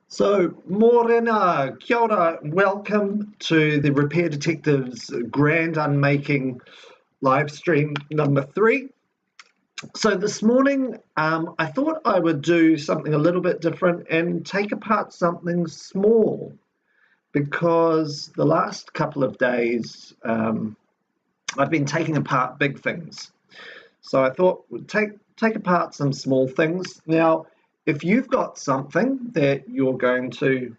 So, Morena, kia ora, welcome to the Repair Detectives Grand Unmaking live stream number 3. So this morning, I thought I would do something a little bit different and take apart something small, because the last couple of days I've been taking apart big things. So I thought we'd take apart some small things. Now, if you've got something that you're going to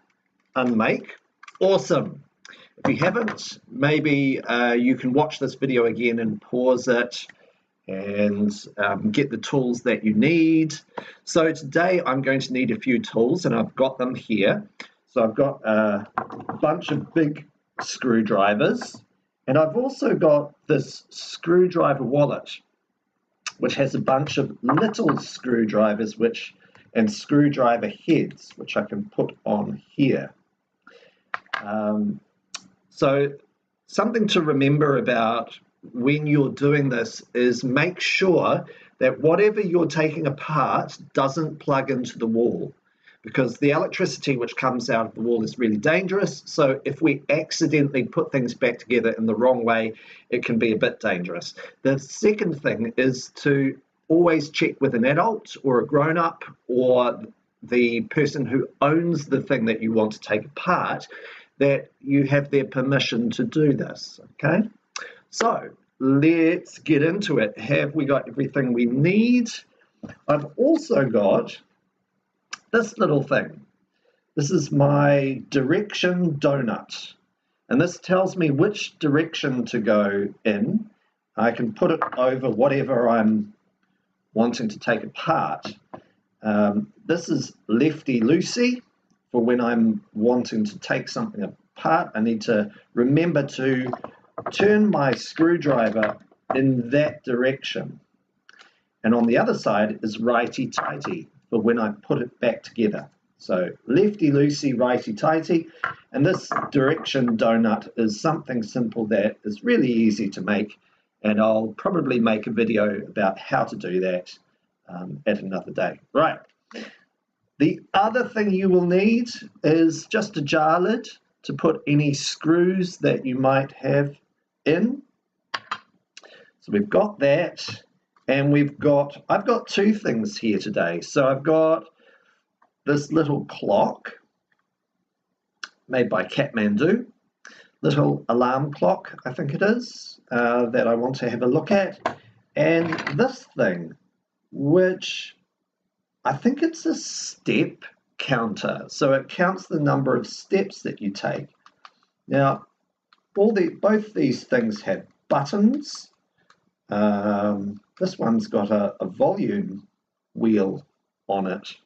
unmake, awesome. If you haven't, maybe you can watch this video again and pause it and get the tools that you need. So today I'm going to need a few tools, and I've got them here. So I've got a bunch of big screwdrivers, and I've also got this screwdriver wallet, which has a bunch of little screwdrivers and screwdriver heads, which I can put on here. So something to remember about when you're doing this is make sure that whatever you're taking apart doesn't plug into the wall, because the electricity which comes out of the wall is really dangerous. So if we accidentally put things back together in the wrong way, it can be a bit dangerous. The second thing is to always check with an adult or a grown-up or the person who owns the thing that you want to take apart, that you have their permission to do this, okay? So let's get into it. Have we got everything we need? I've also got this little thing. This is my direction donut, and this tells me which direction to go in. I can put it over whatever I'm wanting to take apart. This is lefty loosey for when I'm wanting to take something apart. I need to remember to turn my screwdriver in that direction. And on the other side is righty tighty for when I put it back together. So lefty loosey, righty tighty. And this direction donut is something simple that is really easy to make, and I'll probably make a video about how to do that at another day. Right. The other thing you will need is just a jar lid to put any screws that you might have in. So we've got that, and I've got two things here today. So I've got this little clock made by Kathmandu, little alarm clock, I think it is, that I want to have a look at, and this thing, which I think it's a step counter. So it counts the number of steps that you take. Now, both these things have buttons. This one's got a volume wheel on it,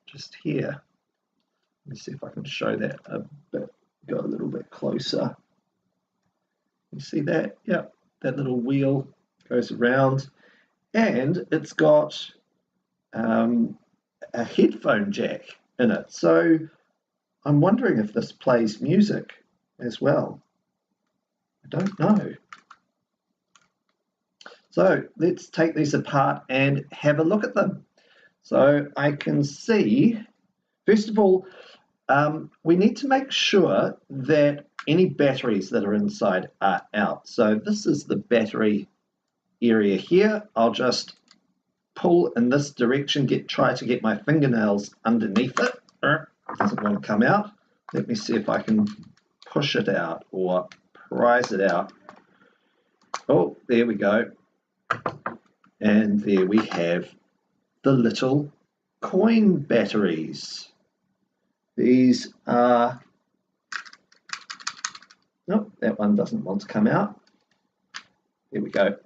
just here. Let me see if I can show that a bit, go a little bit closer. You see that? Yep, that little wheel goes around, and it's got a headphone jack in it. So I'm wondering if this plays music as well. I don't know. So let's take these apart and have a look at them. So I can see, first of all, we need to make sure that any batteries that are inside are out. So this is the battery area here. I'll just pull in this direction, try to get my fingernails underneath it. Doesn't want to come out. Let me see if I can push it out or prise it out. Oh, there we go. And there we have the little coin batteries. These are, nope, that one doesn't want to come out. There we go.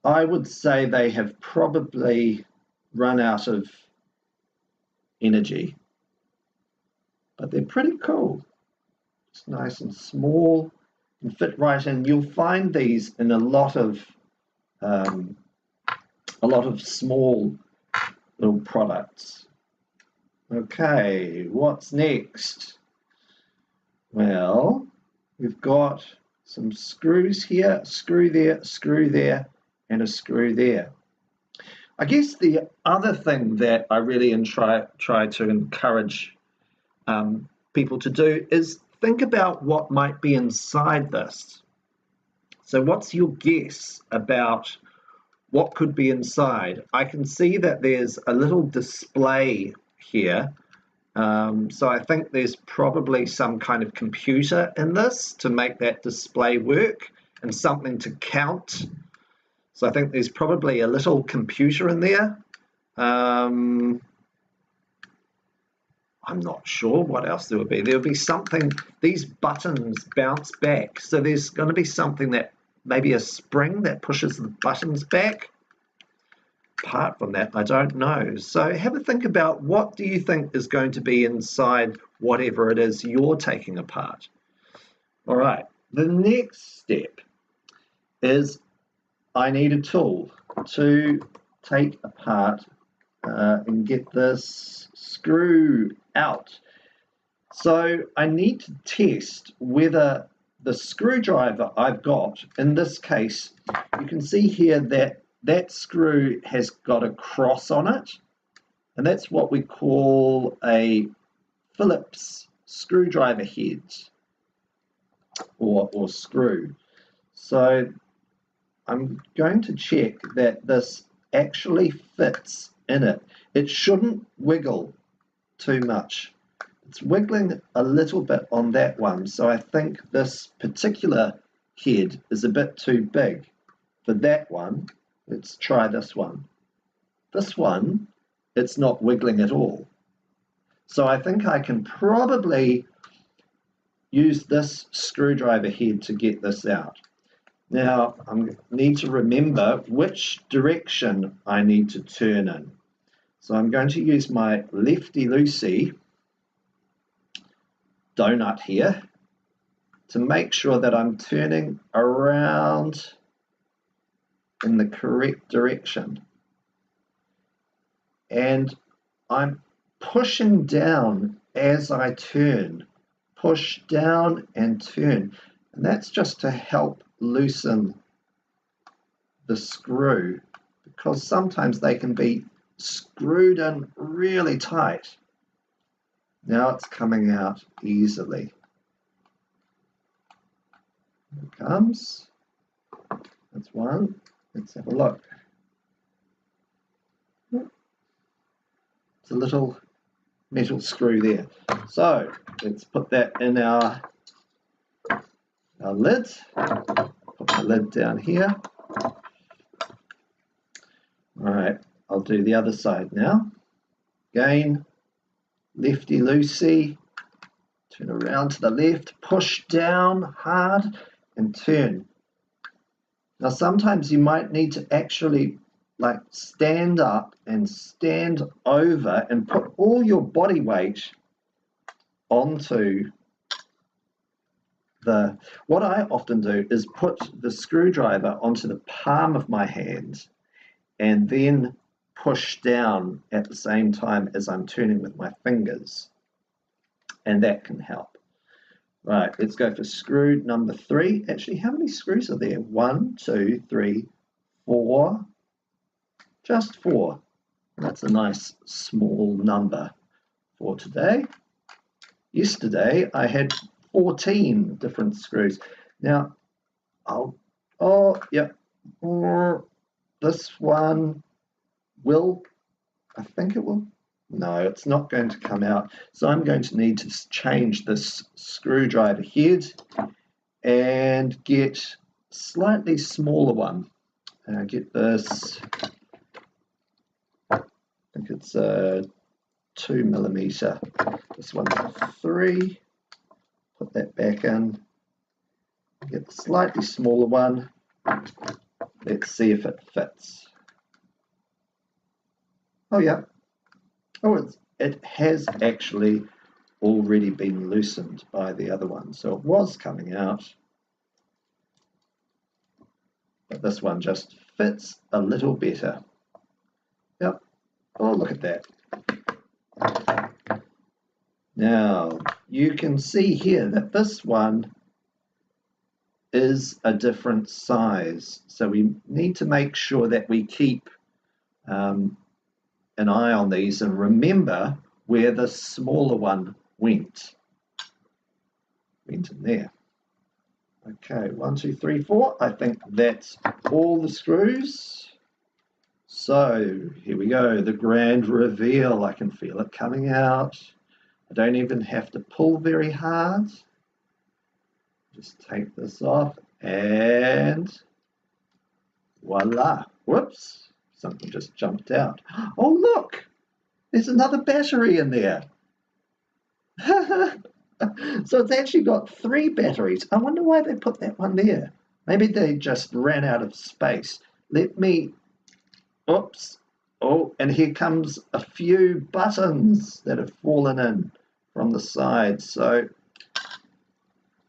I would say they have probably run out of energy, but they're pretty cool. It's nice and small and fit right in. You'll find these in a lot of small little products. Okay, what's next? Well, we've got some screws here, screw there, and a screw there. I guess the other thing that I really try to encourage people to do is think about what might be inside this. So what's your guess about what could be inside? I can see that there's a little display here. So I think there's probably some kind of computer in this to make that display work and something to count. So I think there's probably a little computer in there. I'm not sure what else there would be. There would be something, these buttons bounce back. So there's going to be something that, maybe a spring that pushes the buttons back. Apart from that, I don't know. So have a think about, what do you think is going to be inside whatever it is you're taking apart. All right, the next step is I need a tool to take apart and get this screw out. So I need to test whether the screwdriver I've got, in this case, you can see here that that screw has got a cross on it, and that's what we call a Phillips screwdriver head or screw. So I'm going to check that this actually fits in it. It shouldn't wiggle too much. It's wiggling a little bit on that one, so I think this particular head is a bit too big for that one. Let's try this one. This one, it's not wiggling at all. So I think I can probably use this screwdriver head to get this out. Now, I need to remember which direction I need to turn in. So I'm going to use my lefty-loosey donut here to make sure that I'm turning around in the correct direction. And I'm pushing down as I turn. Push down and turn. And that's just to help loosen the screw, because sometimes they can be screwed in really tight. Now it's coming out easily. Here it comes. That's one. Let's have a look. It's a little metal screw there. So let's put that in our lid. Put the lid down here. All right, I'll do the other side now. Again, lefty-loosey, turn around to the left, push down hard and turn. Now sometimes you might need to actually like stand up and stand over and put all your body weight onto the, what I often do is put the screwdriver onto the palm of my hand and then push down at the same time as I'm turning with my fingers, and that can help. Right, let's go for screw number 3. Actually, how many screws are there? 1, 2, 3, 4. Just 4. That's a nice small number for today. Yesterday, I had 14 different screws. Now, this one will, I think it will. No, it's not going to come out. So I'm going to need to change this screwdriver head and get a slightly smaller one. Get this, I think it's a 2 millimeter. This one's a 3. Put that back in. Get the slightly smaller one. Let's see if it fits. Oh yeah. Oh, it has actually already been loosened by the other one. So it was coming out. But this one just fits a little better. Yep. Oh, look at that. Now, you can see here that this one is a different size. So we need to make sure that we keep an eye on these and remember where the smaller one went. Went in there. Okay, 1, 2, 3, 4. I think that's all the screws. So here we go, the grand reveal. I can feel it coming out. I don't even have to pull very hard. Just take this off and voila. Whoops, something just jumped out. Oh, look, there's another battery in there. So it's actually got 3 batteries. I wonder why they put that one there. Maybe they just ran out of space. Let me, oops. Oh, and here comes a few buttons that have fallen in from the side. So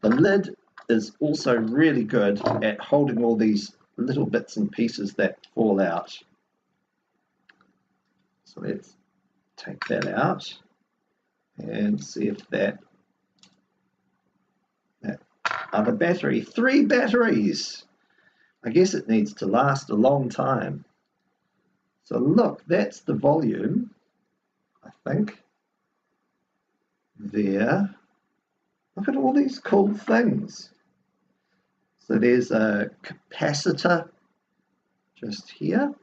the lid is also really good at holding all these little bits and pieces that fall out. So let's take that out and see if that other battery, 3 batteries. I guess it needs to last a long time. So look, that's the volume, I think. There. Look at all these cool things. So there's a capacitor just here.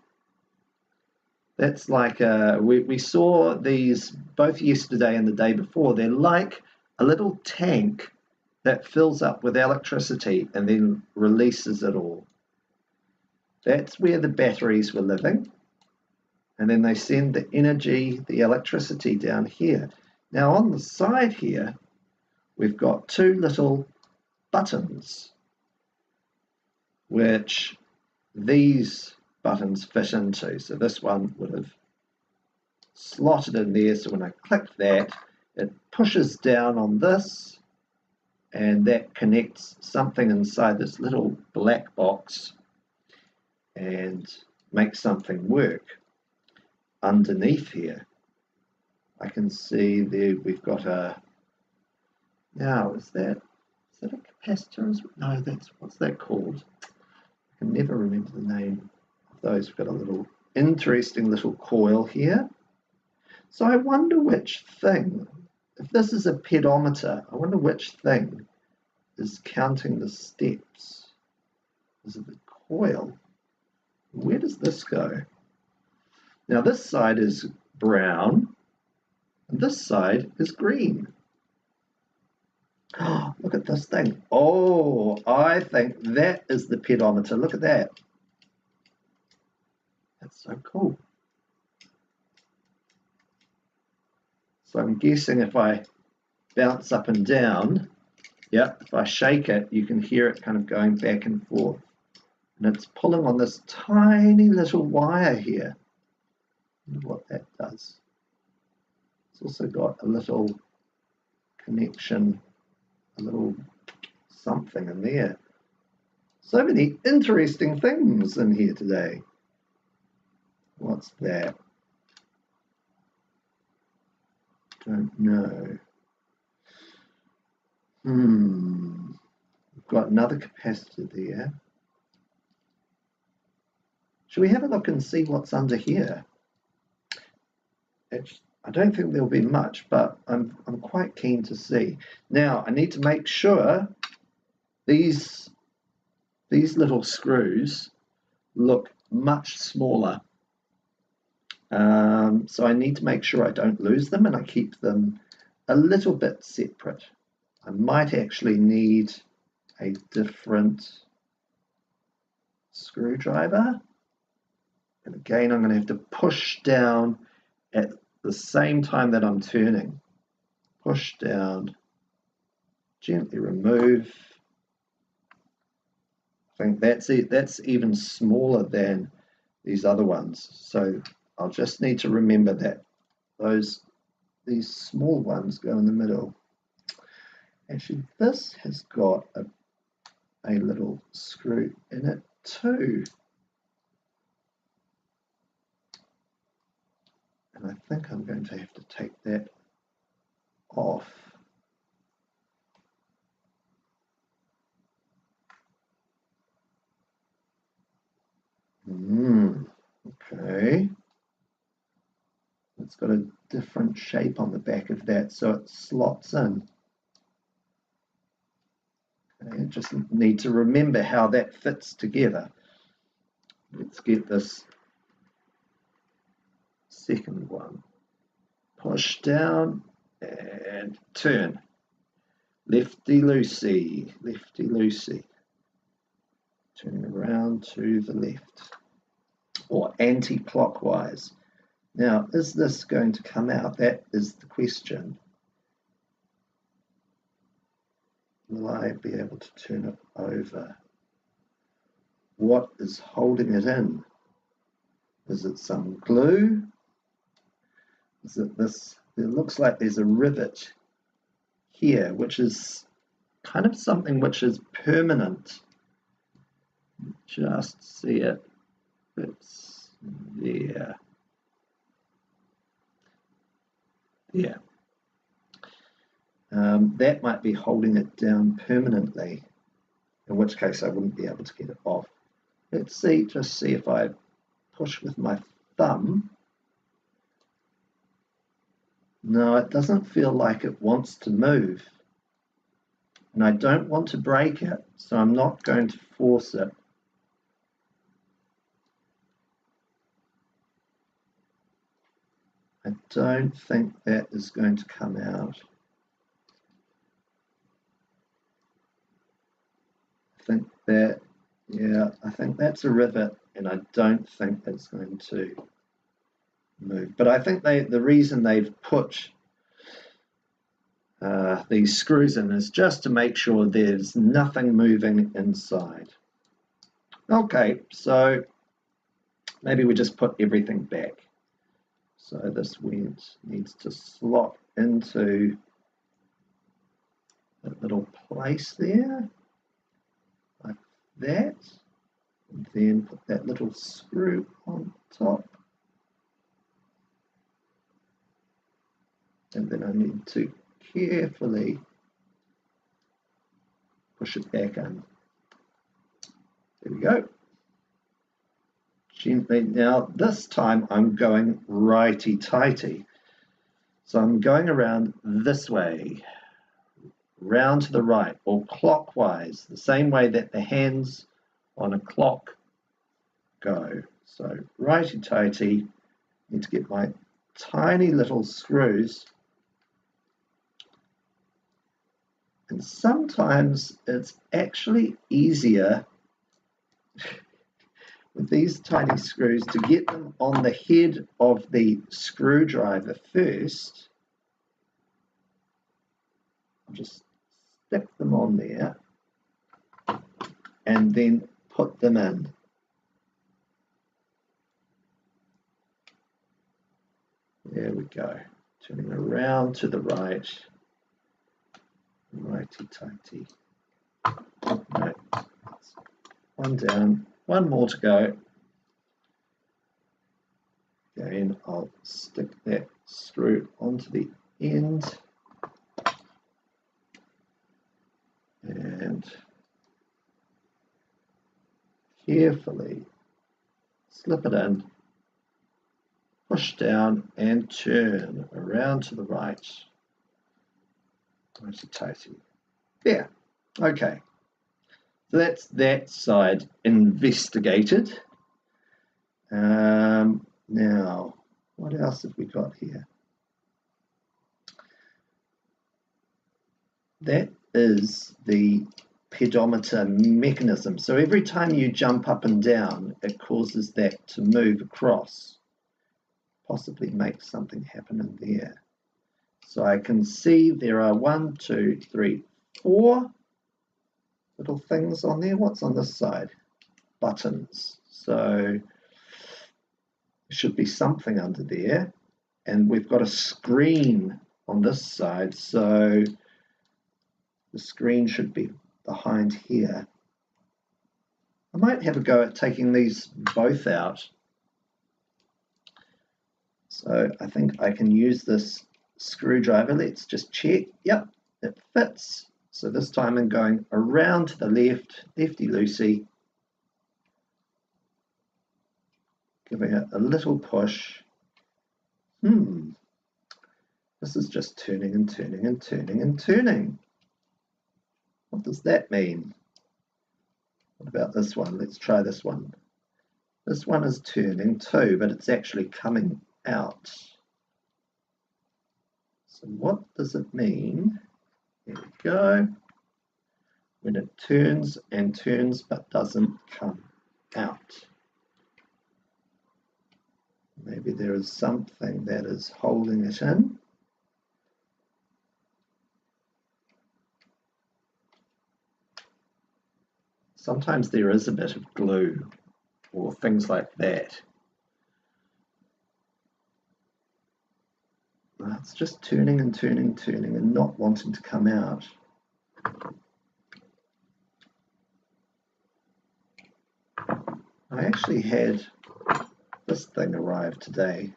That's like, we saw these both yesterday and the day before. They're like a little tank that fills up with electricity and then releases it all. That's where the batteries were living. And then they send the energy, the electricity down here. Now on the side here, we've got 2 little buttons, which these buttons fit into. So this one would have slotted in there. So when I click that, it pushes down on this, and that connects something inside this little black box and makes something work. Underneath here, I can see there we've got a, now is that a capacitor? No, that's, what's that called? I can never remember the name of those. We've got a little interesting little coil here. So I wonder which thing, if this is a pedometer, I wonder which thing is counting the steps. Is it the coil? Where does this go? Now this side is brown, and this side is green. Oh, look at this thing. Oh, I think that is the pedometer. Look at that. That's so cool. So I'm guessing if I bounce up and down, yeah, if I shake it, you can hear it kind of going back and forth. And it's pulling on this tiny little wire here. I wonder what that does. It's also got a little connection, a little something in there. So many interesting things in here today. What's that? Don't know. We've got another capacitor there. Should we have a look and see what's under here? I don't think there'll be much, but I'm quite keen to see. Now, I need to make sure these little screws look much smaller. So I need to make sure I don't lose them and I keep them a little bit separate. I might actually need a different screwdriver. And again, I'm going to have to push down at the same time that I'm turning. Push down, gently remove. I think that's it. That's even smaller than these other ones. So I'll just need to remember that these small ones go in the middle. Actually, this has got a little screw in it too. And I think I'm going to have to take that off. Okay. it's got a different shape on the back of that, so it slots in. Okay, just need to remember how that fits together. Let's get this second one. Push down and turn. Lefty-loosey, lefty-loosey. Turning around to the left, or anti-clockwise. Now, is this going to come out? That is the question. Will I be able to turn it over? What is holding it in? Is it some glue? Is it this? It looks like there's a rivet here, which is kind of something which is permanent. Just see it. It's there. Yeah. That might be holding it down permanently, in which case I wouldn't be able to get it off. Let's see, just see if I push with my thumb. No, it doesn't feel like it wants to move. And I don't want to break it, so I'm not going to force it. I don't think that is going to come out. I think that, yeah, I think that's a rivet, and I don't think it's going to move. But I think the reason they've put these screws in is just to make sure there's nothing moving inside. Okay, so maybe we just put everything back. So this needs to slot into that little place there, like that, and then put that little screw on top. And then I need to carefully push it back in. There we go. Gently. Now this time I'm going righty-tighty. So I'm going around this way, round to the right, or clockwise, the same way that the hands on a clock go. So righty-tighty, need to get my tiny little screws. And sometimes it's actually easier with these tiny screws to get them on the head of the screwdriver first. I'll just stick them on there and then put them in. There we go. Turning around to the right. Righty-tighty. Right. One down. One more to go. Again, I'll stick that screw onto the end and carefully slip it in, push down and turn around to the right. Righty-tighty. Yeah, okay. So that's that side investigated. Now, what else have we got here? That is the pedometer mechanism. So every time you jump up and down, it causes that to move across, possibly make something happen in there. So I can see there are 1, 2, 3, 4 little things on there. What's on this side? Buttons. So there should be something under there. And we've got a screen on this side. So the screen should be behind here. I might have a go at taking these both out. So I think I can use this screwdriver. Let's just check. Yep, it fits. So this time I'm going around to the left, lefty-loosey, giving it a little push This is just turning and turning and turning and turning. What does that mean? What about this one? Let's try this one. This one is turning too, but it's actually coming out. So what does it mean? There we go. When it turns and turns but doesn't come out. Maybe there is something that is holding it in. Sometimes there is a bit of glue or things like that. It's just turning and turning and turning and not wanting to come out. I actually had this thing arrive today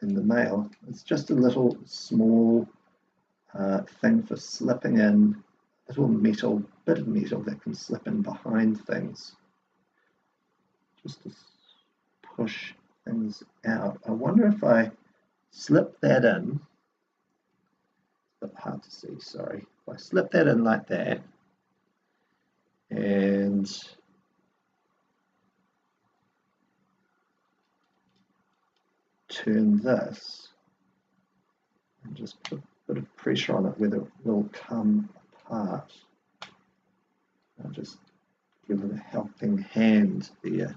in the mail. It's just a little small thing for slipping in, little metal, bit of metal that can slip in behind things. Just to push things out. I wonder if I slip that in, it's a bit hard to see, sorry. If I slip that in like that and turn this and just put a bit of pressure on it, whether it will come apart. I'll just give it a helping hand there.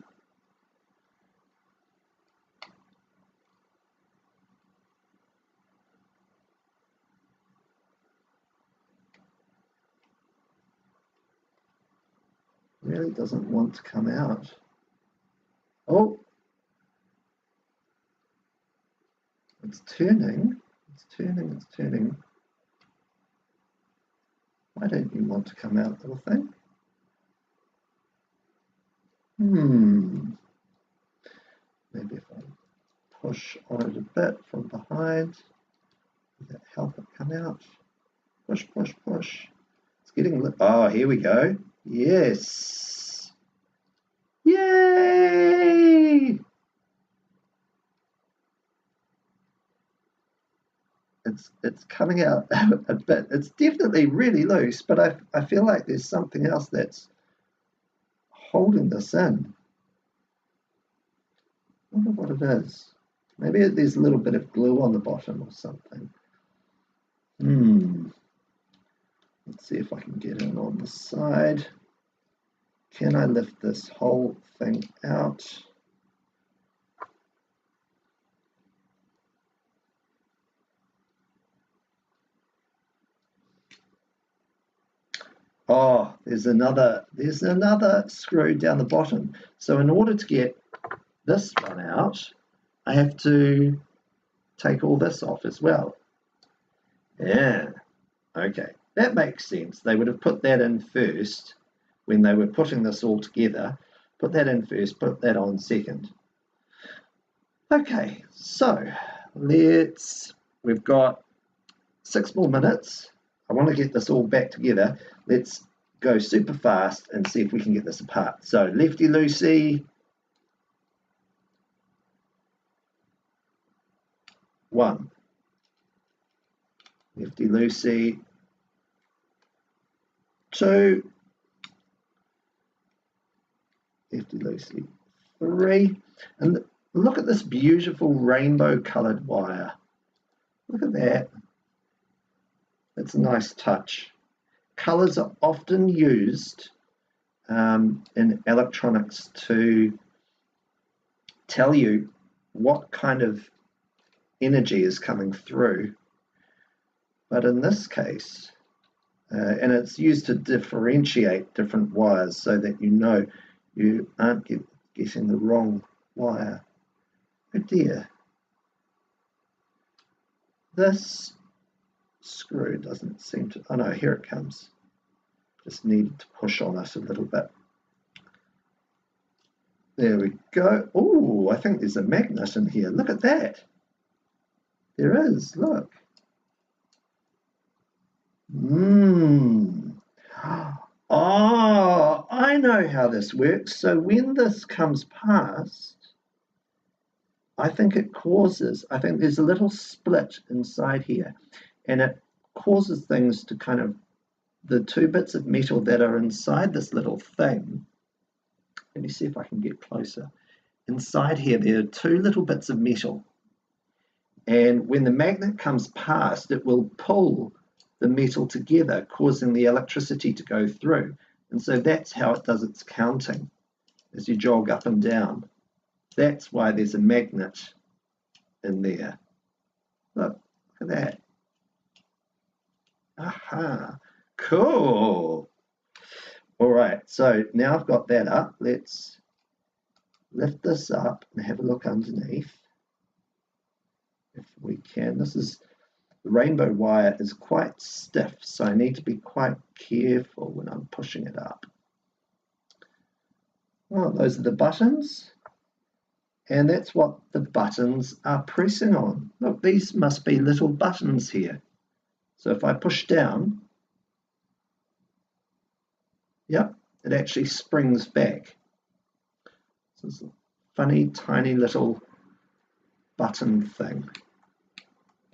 Really doesn't want to come out. Oh, it's turning, it's turning, it's turning. Why don't you want to come out, little thing? Maybe if I push on it a bit from behind, will that help it come out? Push, push, push. It's getting lit. Oh, here we go. Yes. Yay! It's coming out a bit. It's definitely really loose, but I feel like there's something else that's holding this in. I wonder what it is. Maybe there's a little bit of glue on the bottom or something. Let's see if I can get in on the side. Can I lift this whole thing out? Oh, there's another screw down the bottom. So in order to get this one out, I have to take all this off as well. Yeah, okay, that makes sense. They would have put that in first when they were putting this all together. Put that in first, put that on second. Okay, so we've got 6 more minutes. I want to get this all back together. Let's go super fast and see if we can get this apart. So lefty loosey. 1. Lefty loosey. 2. Lefty loosey. 3. And look at this beautiful rainbow colored wire. Look at that. That's a nice touch. Colors are often used in electronics to tell you what kind of energy is coming through. But in this case, and it's used to differentiate different wires so that you know you aren't getting the wrong wire. Oh dear. This screw doesn't seem to, oh no, here it comes. Just needed to push on it a little bit. There we go. Oh, I think there's a magnet in here. Look at that. There is, look. Oh, I know how this works. So when this comes past, I think there's a little split inside here, and it causes things to kind of, the two bits of metal that are inside this little thing, let me see if I can get closer. Inside here, there are two little bits of metal, and when the magnet comes past, it will pull the metal together, causing the electricity to go through. And so that's how it does its counting as you jog up and down. That's why there's a magnet in there. Look at that. Aha, cool. All right, so now I've got that up. Let's lift this up and have a look underneath if we can. The rainbow wire is quite stiff, so I need to be quite careful when I'm pushing it up. Oh, those are the buttons, and that's what the buttons are pressing on. Look, these must be little buttons here. So if I push down, yep, it actually springs back. So it's a funny, tiny little button thing.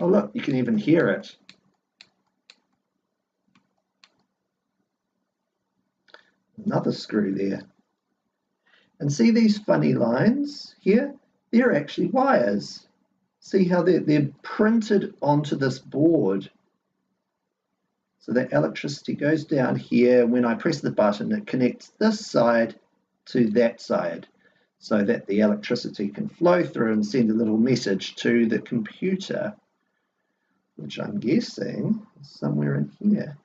Oh look, you can even hear it. Another screw there. And see these funny lines here? They're actually wires. See how they're printed onto this board. So that electricity goes down here. When I press the button, it connects this side to that side so that the electricity can flow through and send a little message to the computer, which I'm guessing is somewhere in here.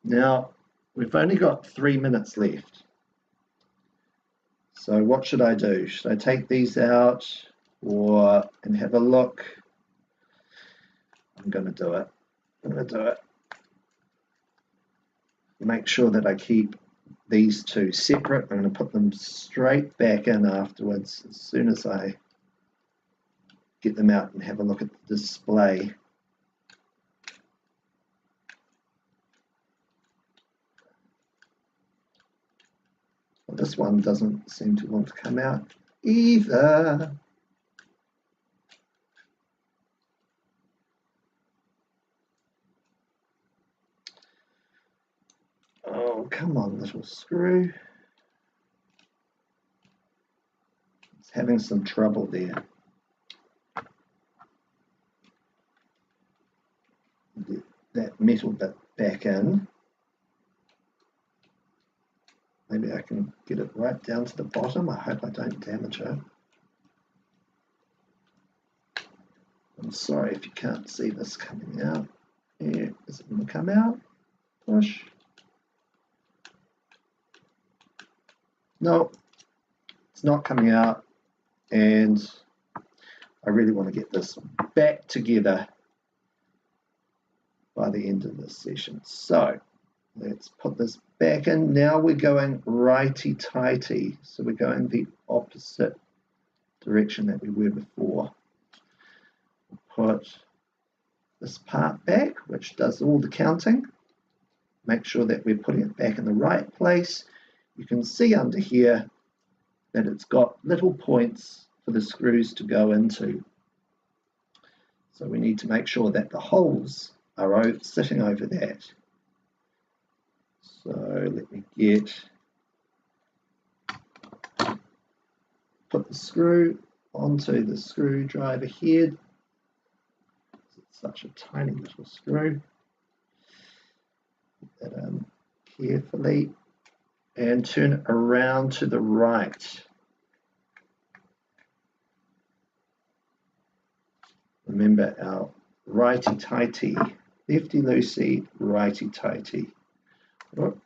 Now, we've only got 3 minutes left. So what should I do? Should I take these out and have a look? I'm going to do it. Make sure that I keep these two separate. I'm going to put them straight back in afterwards as soon as I get them out and have a look at the display. Well, this one doesn't seem to want to come out either. Oh, come on, little screw. It's having some trouble there. Get that metal bit back in. Maybe I can get it right down to the bottom. I hope I don't damage it. I'm sorry if you can't see this coming out. Yeah, is it going to come out? Push. No, it's not coming out, and I really want to get this back together by the end of this session. So let's put this back in. Now we're going righty-tighty, so we're going the opposite direction that we were before. We'll put this part back, which does all the counting. Make sure that we're putting it back in the right place. You can see under here that it's got little points for the screws to go into. So we need to make sure that the holes are sitting over that. So let me put the screw onto the screwdriver head. It's such a tiny little screw. Put that in carefully and turn it around to the right. Remember our righty-tighty, lefty-loosey, righty-tighty. Oh.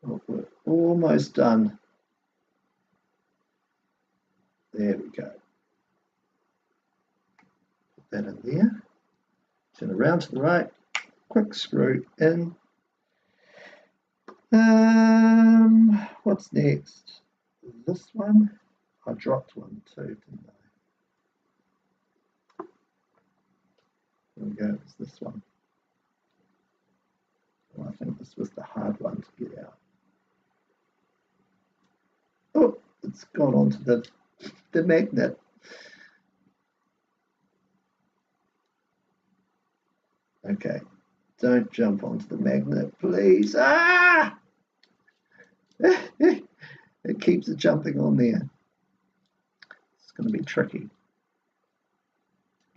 Oh, we're almost done. There we go. Put that in there. Turn around to the right. Quick screw in. What's next? This one? I dropped one too, didn't There we go, it's this one. Well, I think this was the hard one to get out. Oh, it's gone onto the magnet. Okay, don't jump onto the magnet, please. Ah! It keeps it jumping on there. It's going to be tricky.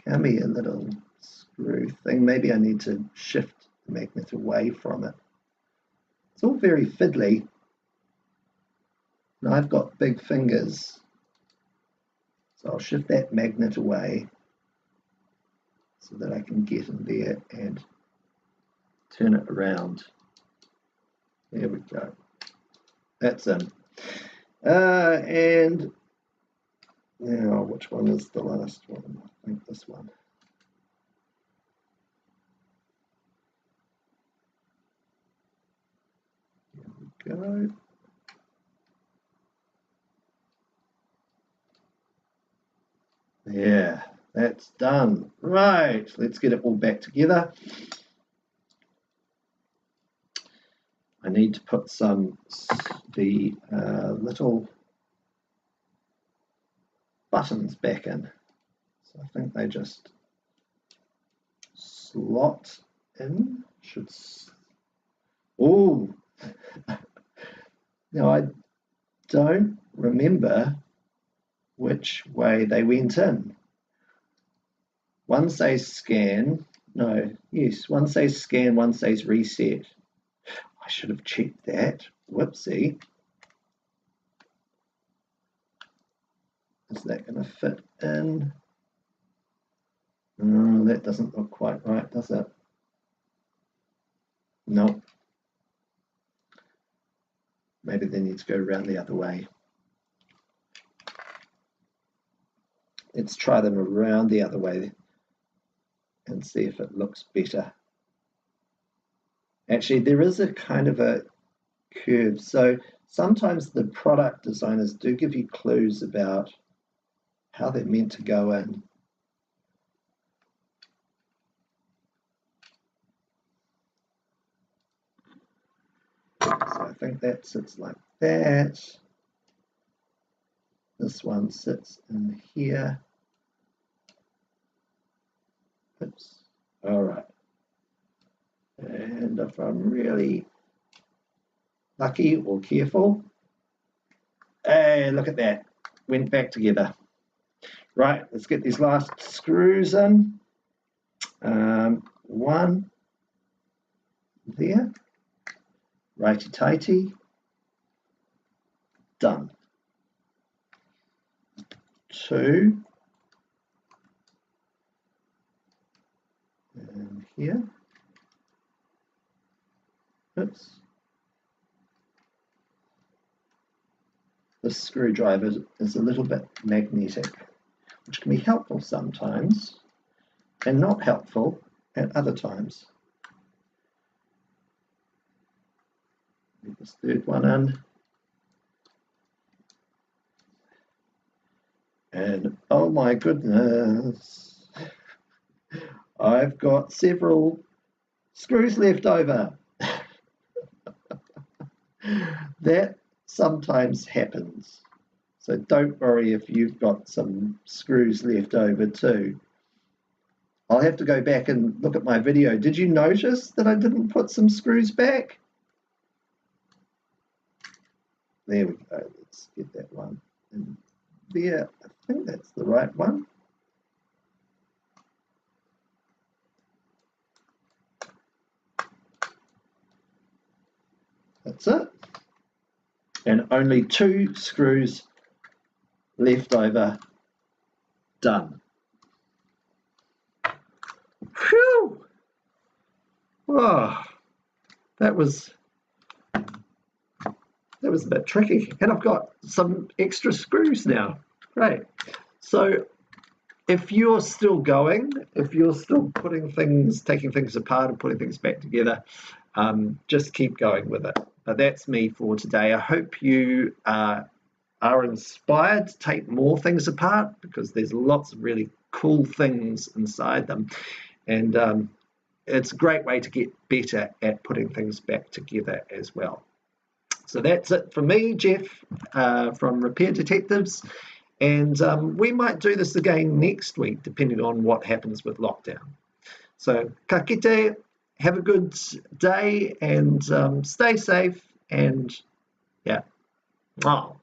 Come here, little screw thing. Maybe I need to shift the magnet away from it. It's all very fiddly. And I've got big fingers. So I'll shift that magnet away so that I can get in there and turn it around. There we go. That's in. And now, which one is the last one? I think this one. Here we go. Yeah, that's done. Right, let's get it all back together. I need to put the little buttons back in. So I think they just slot in. Oh, now I don't remember which way they went in. One says scan. No, yes, one says scan, one says reset. I should have checked that. Whoopsie. Is that going to fit in? Oh, that doesn't look quite right, does it? No. Maybe they need to go around the other way. Let's try them around the other way and see if it looks better. Actually, there is a kind of a curve. So sometimes the product designers do give you clues about how they're meant to go in. So I think that sits like that. This one sits in here. Oops. All right. And if I'm really lucky or careful, hey, look at that. Went back together. Right, let's get these last screws in. One there. Righty-tighty. Done. Two. And here. Oops. This screwdriver is a little bit magnetic, which can be helpful sometimes and not helpful at other times. Get this third one in. And oh my goodness, I've got several screws left over. That sometimes happens. So don't worry if you've got some screws left over too. I'll have to go back and look at my video. Did you notice that I didn't put some screws back? There we go. Let's get that one in there. I think that's the right one. That's it. And only 2 screws left over. Done. Whew! Oh, that was a bit tricky. And I've got some extra screws now. Great. So if you're still going, if you're still taking things apart and putting things back together, just keep going with it. But that's me for today. I hope you are inspired to take more things apart, because there's lots of really cool things inside them. And it's a great way to get better at putting things back together as well. So that's it from me, Jeff, from Repair Detectives. And we might do this again next week, depending on what happens with lockdown. So ka kite, have a good day, and stay safe, and yeah. Wow.